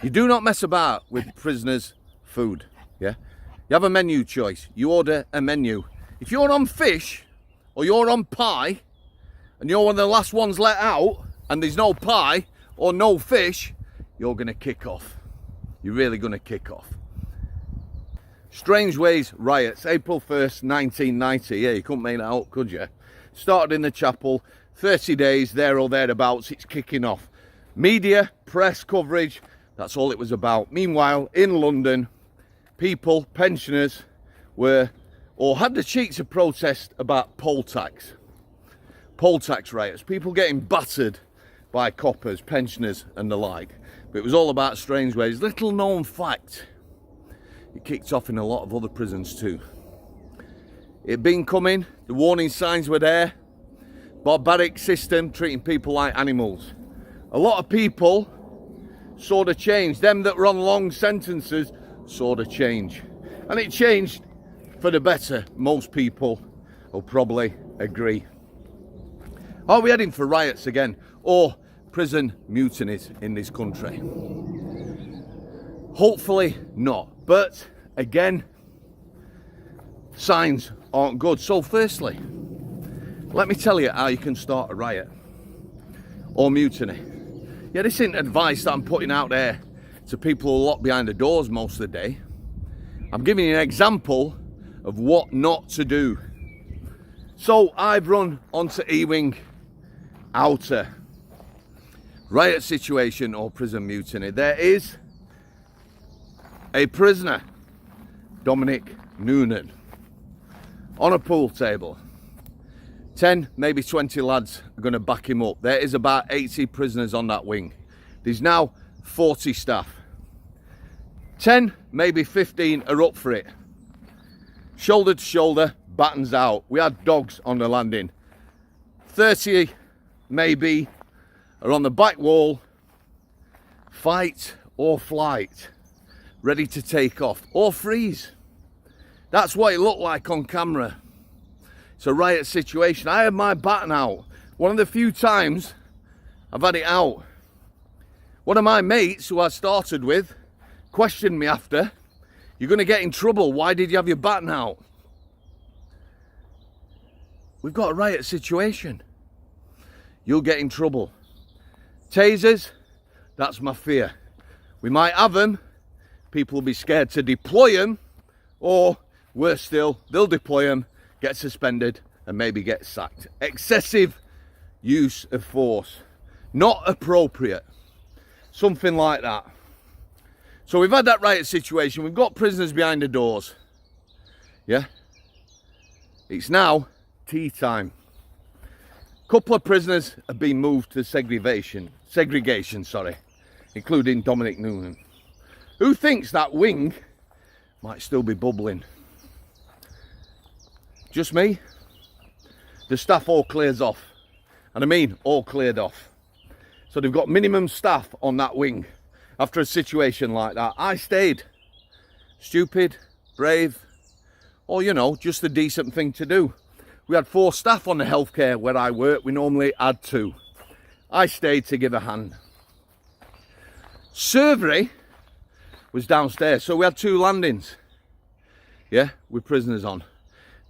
You do not mess about with prisoners' food, yeah? You have a menu choice. You order a menu. If you're on fish or you're on pie and you're one of the last ones let out and there's no pie or no fish, you're going to kick off. You're really going to kick off. Strangeways Riots, April 1st, 1990. Yeah, you couldn't make that up, could you? Started in the chapel, 30 days, there or thereabouts, it's kicking off. Media, press coverage, that's all it was about. Meanwhile, in London, people, pensioners, were, or had the cheek to protest about poll tax. Poll tax riots, people getting battered by coppers, pensioners and the like. But it was all about Strangeways. Little known fact, it kicked off in a lot of other prisons too. It had been coming, the warning signs were there. Barbaric system, treating people like animals. A lot of people saw the change. Them that were on long sentences saw the change. And it changed for the better. Most people will probably agree. Are we heading for riots again? Or prison mutinies in this country? Hopefully not. But again, signs aren't good. So firstly, let me tell you how you can start a riot or mutiny. Yeah, this isn't advice that I'm putting out there to people who are locked behind the doors most of the day. I'm giving you an example of what not to do. So I've run onto E-Wing Outer. Riot situation or prison mutiny. There is a prisoner, Dominic Noonan, on a pool table. 10, maybe 20 lads are going to back him up. There is about 80 prisoners on that wing. There's now 40 staff. 10, maybe 15 are up for it. Shoulder to shoulder, battens out. We had dogs on the landing. 30, maybe, are on the back wall, fight or flight, ready to take off or freeze. That's what it looked like on camera. It's a riot situation. I had my baton out. One of the few times I've had it out. One of my mates who I started with questioned me after, "You're going to get in trouble. Why did you have your baton out?" We've got a riot situation. You'll get in trouble. Tasers, that's my fear. We might have them. People will be scared to deploy them, or worse still, they'll deploy them, get suspended and maybe get sacked. Excessive use of force, not appropriate, something like that. So we've had that riot situation, we've got prisoners behind the doors. Yeah, it's now tea time. Couple of prisoners have been moved to segregation, including Dominic Noonan. Who thinks that wing might still be bubbling? Just me? The staff all clears off. And I mean all cleared off. So they've got minimum staff on that wing. After a situation like that, I stayed. Stupid, brave, or you know, just a decent thing to do. We had 4 staff on the healthcare where I work. We normally had 2. I stayed to give a hand. Servery was downstairs, so we had 2 landings. Yeah, with prisoners on.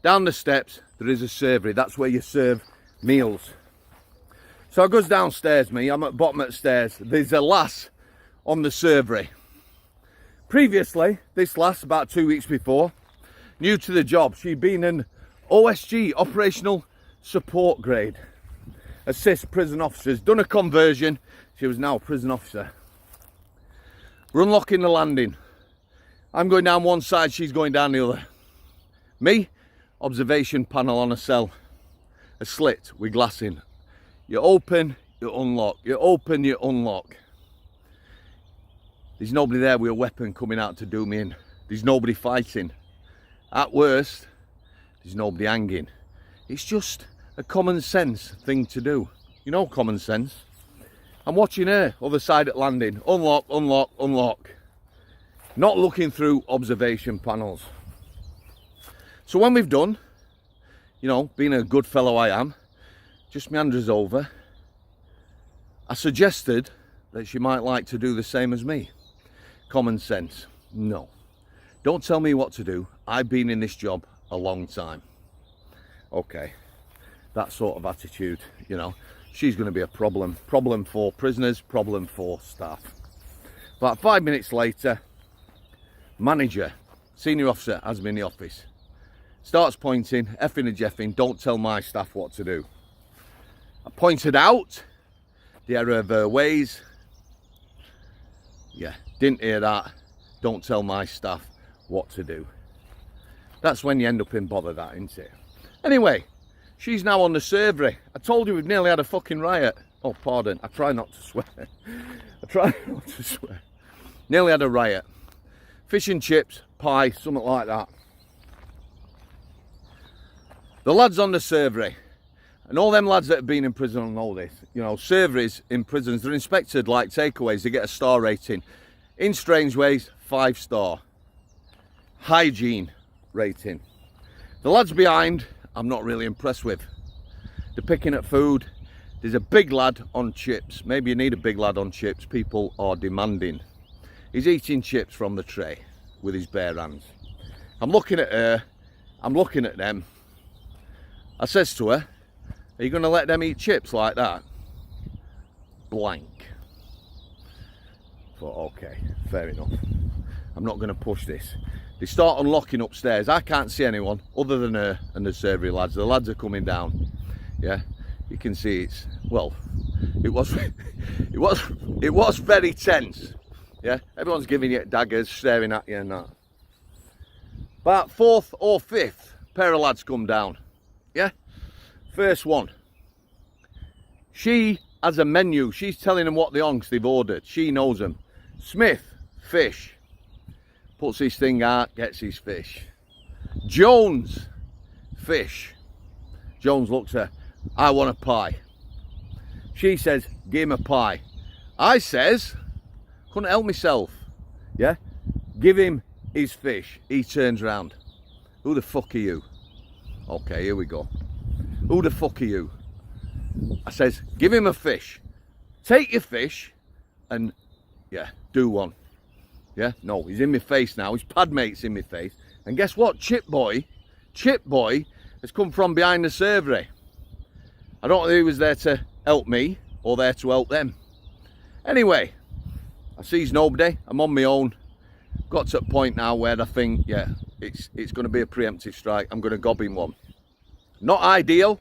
Down the steps, there is a servery. That's where you serve meals. So I goes downstairs, I'm at the bottom of the stairs. There's a lass on the servery. Previously, this lass, about 2 weeks before, new to the job, she'd been an OSG, Operational Support Grade. Assist prison officers, done a conversion. She was now a prison officer. We're unlocking the landing. I'm going down one side, she's going down the other. Me, observation panel on a cell. A slit with glass in. You open, you unlock. You open, you unlock. There's nobody there with a weapon coming out to do me in. There's nobody fighting. At worst, there's nobody hanging. It's just a common sense thing to do. You know, common sense. I'm watching her, other side at landing. Unlock, unlock, unlock. Not looking through observation panels. So when we've done, you know, being a good fellow I am, just meanders over. I suggested that she might like to do the same as me. common sense. No. Don't tell me what to do. I've been in this job a long time. Okay. That sort of attitude, you know. She's going to be a problem. Problem for prisoners, problem for staff. About 5 minutes later, manager, senior officer has me in the office. Starts pointing, effing and jeffing, don't tell my staff what to do. I pointed out the error of her ways. Yeah, didn't hear that. Don't tell my staff what to do. That's when you end up in bother, that, isn't it? Anyway, she's now on the servery. I told you we've nearly had a fucking riot. Oh, pardon. I try not to swear. I try not to swear. Nearly had a riot. Fish and chips, pie, something like that. The lads on the servery, and all them lads that have been in prison and all this, you know, serveries in prisons, they're inspected like takeaways. They get a star rating. In Strangeways, 5-star. Hygiene rating. The lads behind, I'm not really impressed with. They're picking at food. There's a big lad on chips. Maybe you need a big lad on chips. People are demanding. He's eating chips from the tray with his bare hands. I'm looking at her. I'm looking at them. I says to her, are you going to let them eat chips like that? Blank. Thought, okay, fair enough. I'm not going to push this. They start unlocking upstairs. I can't see anyone other than her and the servery lads. The lads are coming down. Yeah, you can see it's, well, it was very tense. Yeah, everyone's giving you daggers, staring at you and that. About 4th or 5th pair of lads come down. Yeah, first one. She has a menu. She's telling them what they on because they've ordered. She knows them. Smith, fish. Puts his thing out, gets his fish. Jones, fish. Jones looks at her. I want a pie. She says, give him a pie. I says, couldn't help myself. Yeah, give him his fish. He turns round. Who the fuck are you? Okay, here we go. Who the fuck are you? I says, give him a fish. Take your fish and, yeah, do one. Yeah, no, he's in my face now. His pad mate's in my face. And guess what? Chip Boy has come from behind the servery. I don't know if he was there to help me or there to help them. Anyway, I sees nobody. I'm on my own. Got to a point now where I think, yeah, it's going to be a preemptive strike. I'm going to gob him one. Not ideal.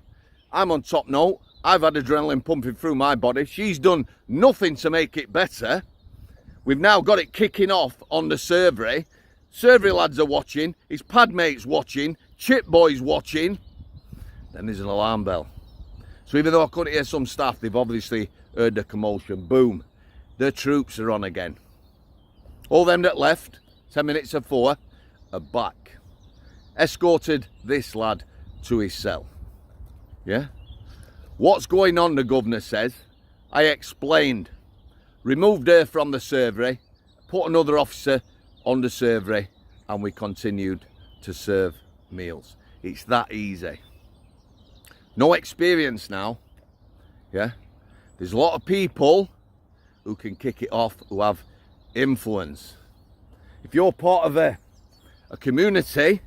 I'm on top note. I've had adrenaline pumping through my body. She's done nothing to make it better. We've now got it kicking off on the servery. Servery lads are watching. His pad mate's watching. Chip Boy's watching. Then there's an alarm bell. So even though I couldn't hear some staff, they've obviously heard the commotion. Boom. The troops are on again. All them that left, 10 minutes of 4, are back. Escorted this lad to his cell. Yeah? What's going on, the governor says. I explained. Removed her from the servery, put another officer on the servery, and we continued to serve meals. It's that easy. No experience now. Yeah? There's a lot of people who can kick it off, who have influence. If you're part of a community,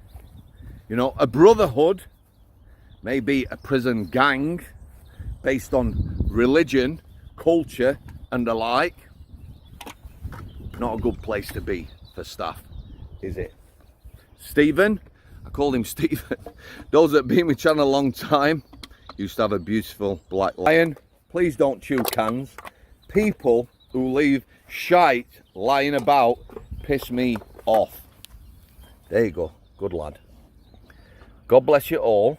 you know, a brotherhood, maybe a prison gang based on religion, culture and the like, not a good place to be for staff, is it? Stephen, I called him Stephen. Those that have been with the channel a long time used to have a beautiful black lion. Please don't chew cans. People who leave shite lying about piss me off. There you go, good lad. God bless you all.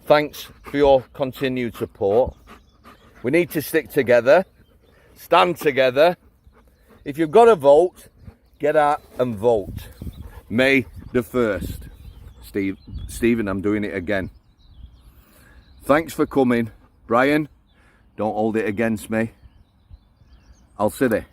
Thanks for your continued support. We need to stick together, stand together. If you've got a vote, get out and vote. May the 1st. Stephen, I'm doing it again. Thanks for coming. Brian, don't hold it against me. I'll see you.